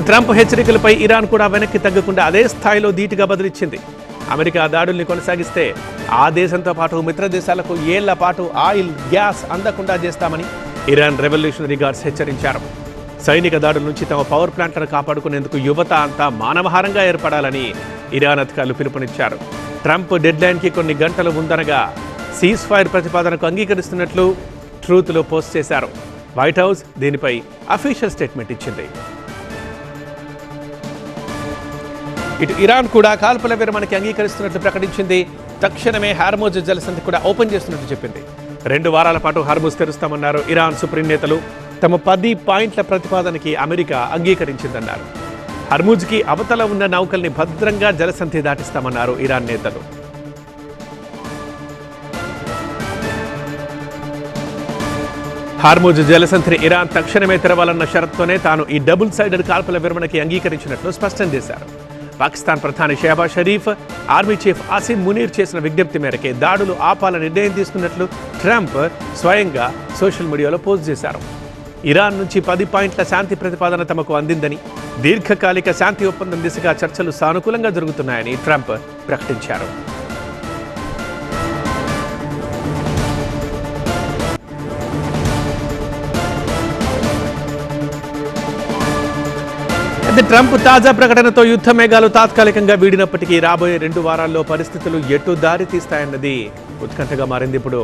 Trump హెచ్చరికలపై Iran కూడా వెనక్కి తగ్గకుండా అదే స్థాయిలో ధీటుగా బదిలిచ్చింది. అమెరికా దాడుల్ని కొనసాగిస్తే ఆ దేశంతో పాటు మిత్ర దేశాలకు ఏళ్ల పాటు ఆయిల్, గ్యాస్ అందకుండా చేస్తామని ఇరాన్ రెవల్యూషనరీ గార్డ్స్ హెచ్చరించారు. సైనిక దాడుల నుంచి తమ పవర్ ప్లాంట్లను కాపాడుకునేందుకు యువత అంతా మానవహారంగా ఏర్పడాలని ఇరాన్ అధికారులు పిలుపునిచ్చారు. ట్రంప్ డెడ్లైన్కి కొన్ని గంటలు ముందనగా సీజ్ ఫైర్ ప్రతిపాదనకు అంగీకరిస్తున్నట్లు ట్రూత్లో పోస్ట్ చేశారు. వైట్ హౌస్ దీనిపై అఫీషియల్ స్టేట్మెంట్ ఇచ్చింది. ఇటు ఇరాన్ కూడా కాల్పుల విరమణకి అంగీకరిస్తున్నట్లు ప్రకటించింది. తక్షణమే హార్మోజ్ జలసంధి కూడా ఓపెన్ చేస్తున్నట్లు చెప్పింది. 2 వారాల పాటు హార్మోజ్ తెరుస్తామన్నారు ఇరాన్ సుప్రీం నేతలు. తమ 10 పాయింట్ల ప్రతిపాదనకి అమెరికా అంగీకరించిందన్నారు. హర్మూజ్కి అవతల ఉన్న నౌకల్ని భద్రంగా జలసంధి దాటిస్తామన్నారు ఇరాన్ నేతలు. హార్మూజ్ జలసంధిని ఇరాన్ తక్షణమే తెరవాలన్న షరతుతోనే తాను ఈ డబుల్ సైడెడ్ కాల్పుల విరమణకి అంగీకరించినట్లు స్పష్టం చేశారు. పాకిస్తాన్ ప్రధాని షహబాజ్ షరీఫ్, ఆర్మీ చీఫ్ ఆసిమ్ మునీర్ చేసిన విజ్ఞప్తి మేరకే దాడులు ఆపాలని నిర్ణయం తీసుకున్నట్లు ట్రంప్ స్వయంగా సోషల్ మీడియాలో పోస్ట్ చేశారు. ఇరాన్ నుంచి 10 పాయింట్ల శాంతి ప్రతిపాదన తమకు అందిందని, దీర్ఘకాలిక శాంతి ఒప్పందం దిశగా చర్చలు సానుకూలంగా జరుగుతున్నాయని ట్రంప్ ప్రకటించారు. ట్రంప్ తాజా ప్రకటనతో యుద్ధ మేఘాలు తాత్కాలికంగా వీడినప్పటికీ రాబోయే 2 వారాల్లో పరిస్థితులు ఎటు దారి తీస్తాయన్నది ఉత్కంఠగా మారింది. ఇప్పుడు